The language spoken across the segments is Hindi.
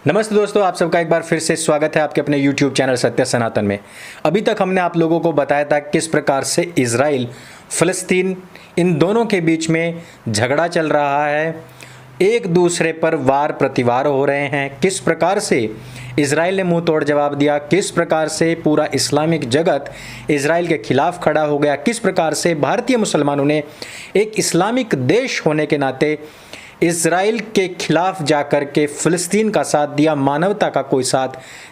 नमस्ते दोस्तों, आप सबका एक बार फिर से स्वागत है आपके अपने YouTube चैनल सत्य सनातन में। अभी तक हमने आप लोगों को बताया था किस प्रकार से इजराइल फ़लस्तीन इन दोनों के बीच में झगड़ा चल रहा है, एक दूसरे पर वार प्रतिवार हो रहे हैं, किस प्रकार से इजराइल ने मुंह तोड़ जवाब दिया, किस प्रकार से पूरा इस्लामिक जगत इजराइल के खिलाफ खड़ा हो गया, किस प्रकार से भारतीय मुसलमानों ने एक इस्लामिक देश होने के नाते इजराइल के खिलाफ जाकर के फ़लस्तीन का साथ दिया, मानवता का कोई साथ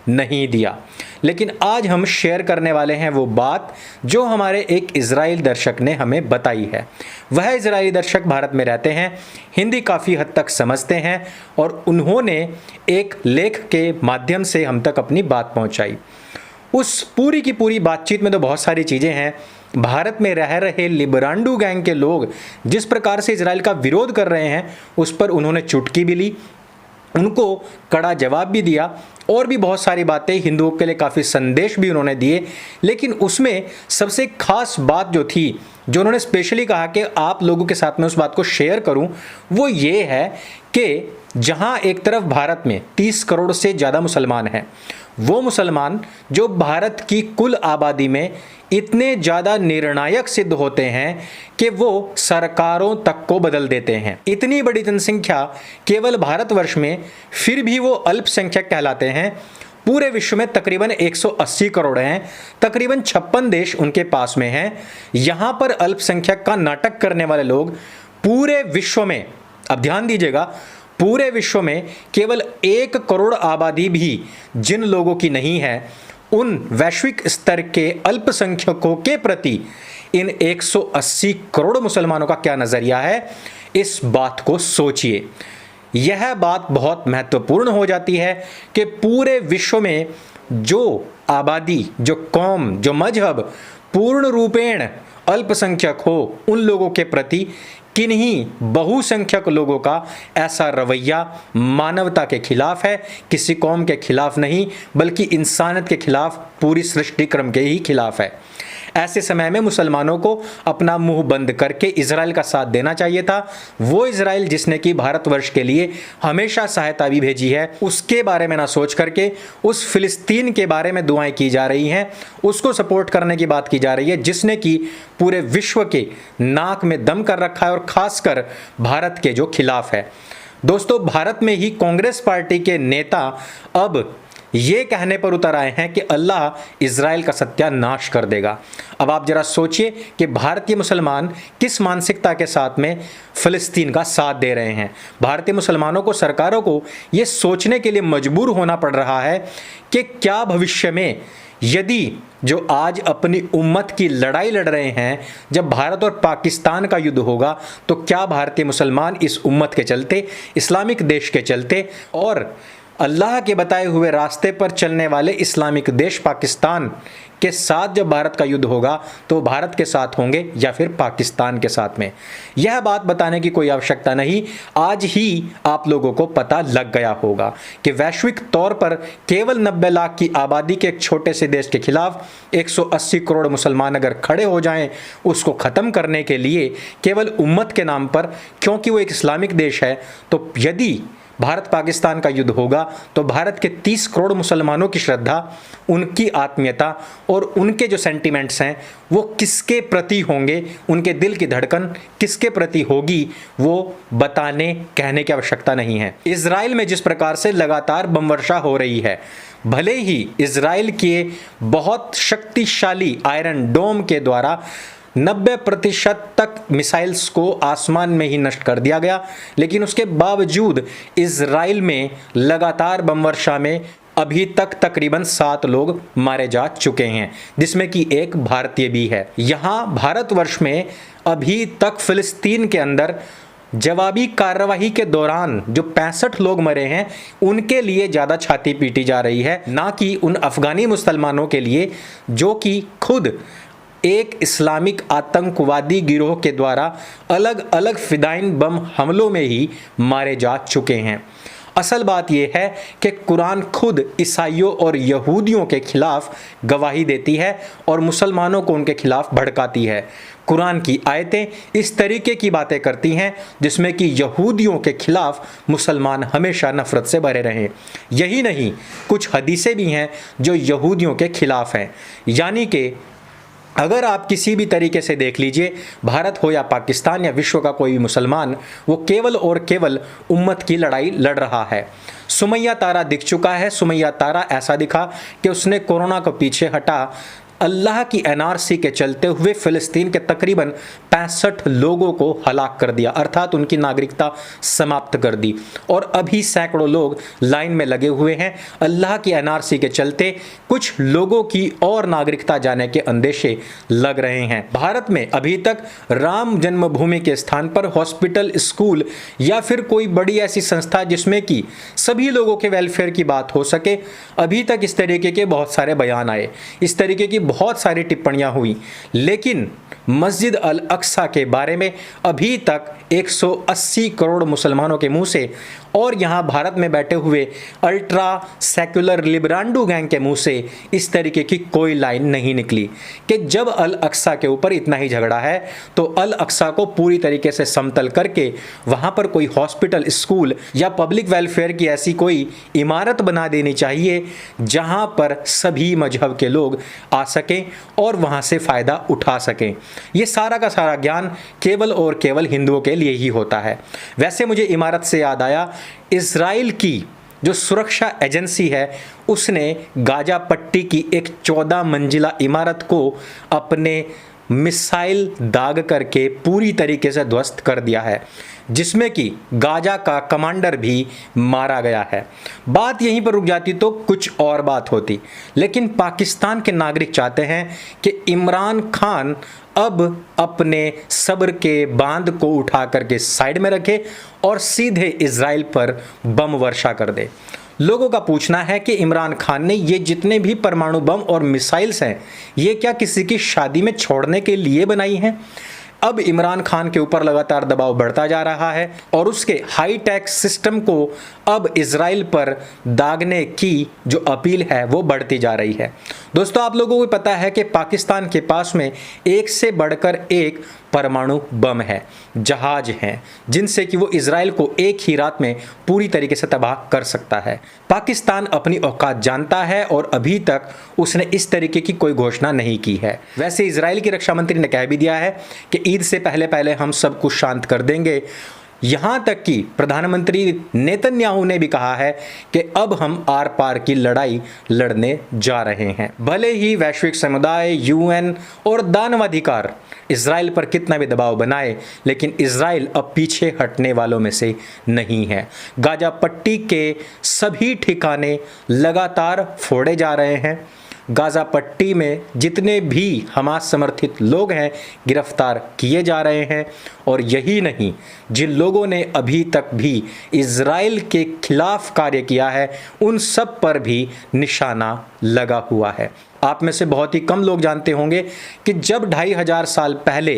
नहीं दिया। लेकिन आज हम शेयर करने वाले हैं वो बात जो हमारे एक इजराइल दर्शक ने हमें बताई है। वह इजरायली दर्शक भारत में रहते हैं, हिंदी काफ़ी हद तक समझते हैं और उन्होंने एक लेख के माध्यम से हम तक अपनी बात पहुंचाई। उस पूरी की पूरी बातचीत में तो बहुत सारी चीज़ें हैं। भारत में रह रहे लिबरांडू गैंग के लोग जिस प्रकार से इजराइल का विरोध कर रहे हैं उस पर उन्होंने चुटकी भी ली, उनको कड़ा जवाब भी दिया और भी बहुत सारी बातें, हिंदुओं के लिए काफ़ी संदेश भी उन्होंने दिए। लेकिन उसमें सबसे खास बात जो थी, जो उन्होंने स्पेशली कहा कि आप लोगों के साथ में उस बात को शेयर करूं, वो ये है कि जहां एक तरफ भारत में 30 करोड़ से ज़्यादा मुसलमान हैं, वो मुसलमान जो भारत की कुल आबादी में इतने ज़्यादा निर्णायक सिद्ध होते हैं कि वो सरकारों तक को बदल देते हैं। इतनी बड़ी जनसंख्या केवल भारतवर्ष में, फिर भी वो अल्पसंख्यक कहलाते हैं। पूरे विश्व में तकरीबन 180 करोड़ हैं, तकरीबन 56 देश उनके पास में हैं। यहाँ पर अल्पसंख्यक का नाटक करने वाले लोग पूरे विश्व में, अब ध्यान दीजिएगा, पूरे विश्व में केवल 1 करोड़ आबादी भी जिन लोगों की नहीं है, उन वैश्विक स्तर के अल्पसंख्यकों के प्रति इन 180 करोड़ मुसलमानों का क्या नज़रिया है, इस बात को सोचिए। यह बात बहुत महत्वपूर्ण हो जाती है कि पूरे विश्व में जो आबादी, जो कौम, जो मजहब पूर्ण रूपेण अल्पसंख्यक हो, उन लोगों के प्रति किन्हीं बहुसंख्यक लोगों का ऐसा रवैया मानवता के खिलाफ है, किसी कौम के खिलाफ नहीं, बल्कि इंसानियत के खिलाफ, पूरी सृष्टि क्रम के ही खिलाफ है। ऐसे समय में मुसलमानों को अपना मुंह बंद करके इजराइल का साथ देना चाहिए था। वो इजराइल जिसने कि भारतवर्ष के लिए हमेशा सहायता भी भेजी है, उसके बारे में ना सोच करके उस फिलिस्तीन के बारे में दुआएं की जा रही हैं, उसको सपोर्ट करने की बात की जा रही है, जिसने कि पूरे विश्व के नाक में दम कर रखा है और खासकर भारत के जो खिलाफ है। दोस्तों, भारत में ही कांग्रेस पार्टी के नेता अब ये कहने पर उतर आए हैं कि अल्लाह इजराइल का सत्यानाश कर देगा। अब आप जरा सोचिए कि भारतीय मुसलमान किस मानसिकता के साथ में फ़लस्तीन का साथ दे रहे हैं। भारतीय मुसलमानों को, सरकारों को ये सोचने के लिए मजबूर होना पड़ रहा है कि क्या भविष्य में यदि जो आज अपनी उम्मत की लड़ाई लड़ रहे हैं, जब भारत और पाकिस्तान का युद्ध होगा, तो क्या भारतीय मुसलमान इस उम्मत के चलते, इस्लामिक देश के चलते और अल्लाह के बताए हुए रास्ते पर चलने वाले इस्लामिक देश पाकिस्तान के साथ जब भारत का युद्ध होगा, तो भारत के साथ होंगे या फिर पाकिस्तान के साथ में? यह बात बताने की कोई आवश्यकता नहीं, आज ही आप लोगों को पता लग गया होगा कि वैश्विक तौर पर केवल 90 लाख की आबादी के एक छोटे से देश के खिलाफ 180 करोड़ मुसलमान अगर खड़े हो जाएं उसको ख़त्म करने के लिए, केवल उम्मत के नाम पर, क्योंकि वो एक इस्लामिक देश है, तो यदि भारत पाकिस्तान का युद्ध होगा तो भारत के 30 करोड़ मुसलमानों की श्रद्धा, उनकी आत्मीयता और उनके जो सेंटिमेंट्स हैं वो किसके प्रति होंगे, उनके दिल की धड़कन किसके प्रति होगी, वो बताने कहने की आवश्यकता नहीं है। इजराइल में जिस प्रकार से लगातार बम वर्षा हो रही है, भले ही इजराइल के बहुत शक्तिशाली आयरन डोम के द्वारा 90% तक मिसाइल्स को आसमान में ही नष्ट कर दिया गया, लेकिन उसके बावजूद इजराइल में लगातार बम वर्षा में अभी तक तकरीबन 7 लोग मारे जा चुके हैं, जिसमें कि एक भारतीय भी है। यहाँ भारतवर्ष में अभी तक फिलिस्तीन के अंदर जवाबी कार्रवाई के दौरान जो 65 लोग मरे हैं, उनके लिए ज़्यादा छाती पीटी जा रही है, ना कि उन अफगानी मुसलमानों के लिए जो कि खुद एक इस्लामिक आतंकवादी गिरोह के द्वारा अलग अलग फिदाइन बम हमलों में ही मारे जा चुके हैं। असल बात यह है कि कुरान खुद ईसाइयों और यहूदियों के खिलाफ गवाही देती है और मुसलमानों को उनके खिलाफ भड़काती है। कुरान की आयतें इस तरीके की बातें करती हैं जिसमें कि यहूदियों के खिलाफ मुसलमान हमेशा नफरत से भरे रहें। यही नहीं, कुछ हदीसें भी हैं जो यहूदियों के खिलाफ हैं। यानी कि अगर आप किसी भी तरीके से देख लीजिए, भारत हो या पाकिस्तान या विश्व का कोई भी मुसलमान, वो केवल और केवल उम्मत की लड़ाई लड़ रहा है। सुमैया तारा दिख चुका है। सुमैया तारा ऐसा दिखा कि उसने कोरोना को पीछे हटा अल्लाह की एनआरसी के चलते हुए फ़िलिस्तीन के तकरीबन 65 लोगों को हलाक कर दिया, अर्थात उनकी नागरिकता समाप्त कर दी। और अभी सैकड़ों लोग लाइन में लगे हुए हैं। अल्लाह की एनआरसी के चलते कुछ लोगों की और नागरिकता जाने के अंदेशे लग रहे हैं। भारत में अभी तक राम जन्मभूमि के स्थान पर हॉस्पिटल, स्कूल या फिर कोई बड़ी ऐसी संस्था जिसमें कि सभी लोगों के वेलफेयर की बात हो सके, अभी तक इस तरीके के बहुत सारे बयान आए, इस तरीके की बहुत सारी टिप्पणियां हुई, लेकिन मस्जिद अल अक्सा के बारे में अभी तक 180 करोड़ मुसलमानों के मुंह से और यहाँ भारत में बैठे हुए अल्ट्रा सेक्युलर लिबरांडू गैंग के मुंह से इस तरीके की कोई लाइन नहीं निकली कि जब अल अक्सा के ऊपर इतना ही झगड़ा है तो अल अक्सा को पूरी तरीके से समतल करके वहाँ पर कोई हॉस्पिटल, स्कूल या पब्लिक वेलफेयर की ऐसी कोई इमारत बना देनी चाहिए जहाँ पर सभी मजहब के लोग आ सकें और वहाँ से फ़ायदा उठा सकें। ये सारा का सारा ज्ञान केवल और केवल हिंदुओं के लिए ही होता है। वैसे मुझे इमारत से याद आया, इज़राइल की जो सुरक्षा एजेंसी है उसने गाजा पट्टी की एक 14 मंजिला इमारत को अपने मिसाइल दाग करके पूरी तरीके से ध्वस्त कर दिया है, जिसमें कि गाजा का कमांडर भी मारा गया है। बात यहीं पर रुक जाती तो कुछ और बात होती, लेकिन पाकिस्तान के नागरिक चाहते हैं कि इमरान खान अब अपने सब्र के बांध को उठा करके साइड में रखे और सीधे इजराइल पर बम वर्षा कर दे। लोगों का पूछना है कि इमरान खान ने ये जितने भी परमाणु बम और मिसाइल्स हैं, ये क्या किसी की शादी में छोड़ने के लिए बनाई हैं? अब इमरान खान के ऊपर लगातार दबाव बढ़ता जा रहा है और उसके हाई टेक सिस्टम को अब इजराइल पर दागने की जो अपील है वो बढ़ती जा रही है। दोस्तों, आप लोगों को पता है कि पाकिस्तान के पास में एक से बढ़कर एक परमाणु बम है, जहाज हैं, जिनसे कि वो इजराइल को एक ही रात में पूरी तरीके से तबाह कर सकता है। पाकिस्तान अपनी औकात जानता है और अभी तक उसने इस तरीके की कोई घोषणा नहीं की है। वैसे इजराइल की रक्षा मंत्री ने कह भी दिया है कि ईद से पहले पहले हम सब कुछ शांत कर देंगे। यहाँ तक कि प्रधानमंत्री नेतन्याहू ने भी कहा है कि अब हम आर पार की लड़ाई लड़ने जा रहे हैं। भले ही वैश्विक समुदाय, यूएन और दानवाधिकार इजराइल पर कितना भी दबाव बनाए, लेकिन इजराइल अब पीछे हटने वालों में से नहीं है। गाजा पट्टी के सभी ठिकाने लगातार फोड़े जा रहे हैं। गाजा पट्टी में जितने भी हमास समर्थित लोग हैं गिरफ्तार किए जा रहे हैं। और यही नहीं, जिन लोगों ने अभी तक भी इजराइल के खिलाफ कार्य किया है उन सब पर भी निशाना लगा हुआ है। आप में से बहुत ही कम लोग जानते होंगे कि जब 2500 साल पहले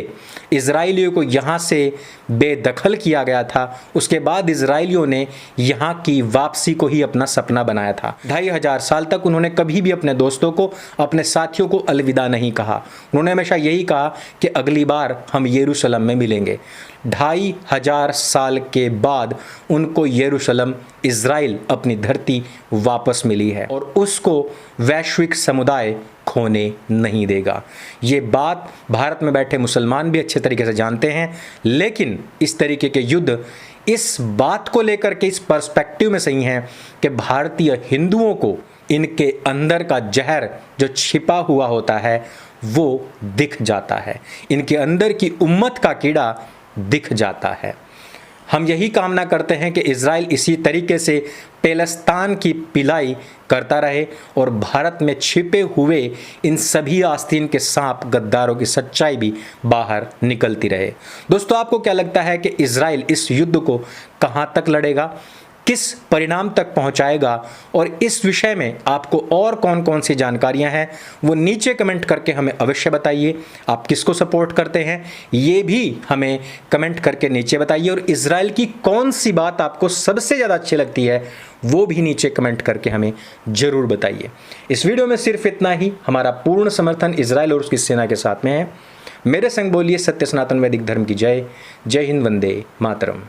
इजराइलियों को यहाँ से बेदखल किया गया था, उसके बाद इजराइलियों ने यहाँ की वापसी को ही अपना सपना बनाया था। 2500 साल तक उन्होंने कभी भी अपने दोस्तों को, अपने साथियों को अलविदा नहीं कहा। उन्होंने हमेशा यही कहा कि अगली बार हम यरूशलेम में मिलेंगे। 2500 साल के बाद उनको यरूशलेम, इजराइल, अपनी धरती वापस मिली है और उसको वैश्विक समुदाय खोने नहीं देगा। ये बात भारत में बैठे मुसलमान भी अच्छे तरीके से जानते हैं, लेकिन इस तरीके के युद्ध इस बात को लेकर के इस पर्सपेक्टिव में सही हैं कि भारतीय हिंदुओं को इनके अंदर का जहर जो छिपा हुआ होता है वो दिख जाता है, इनके अंदर की उम्मत का कीड़ा दिख जाता है। हम यही कामना करते हैं कि इजराइल इसी तरीके से पैलेस्तान की पिलाई करता रहे और भारत में छिपे हुए इन सभी आस्तीन के सांप गद्दारों की सच्चाई भी बाहर निकलती रहे। दोस्तों, आपको क्या लगता है कि इजराइल इस युद्ध को कहां तक लड़ेगा? किस परिणाम तक पहुंचाएगा, और इस विषय में आपको और कौन कौन सी जानकारियां हैं वो नीचे कमेंट करके हमें अवश्य बताइए। आप किसको सपोर्ट करते हैं ये भी हमें कमेंट करके नीचे बताइए, और इजराइल की कौन सी बात आपको सबसे ज़्यादा अच्छी लगती है वो भी नीचे कमेंट करके हमें ज़रूर बताइए। इस वीडियो में सिर्फ इतना ही। हमारा पूर्ण समर्थन इजराइल और उसकी सेना के साथ में है। मेरे संग बोलिए सत्य सनातन वैदिक धर्म की जय। जय हिंद, वंदे मातरम।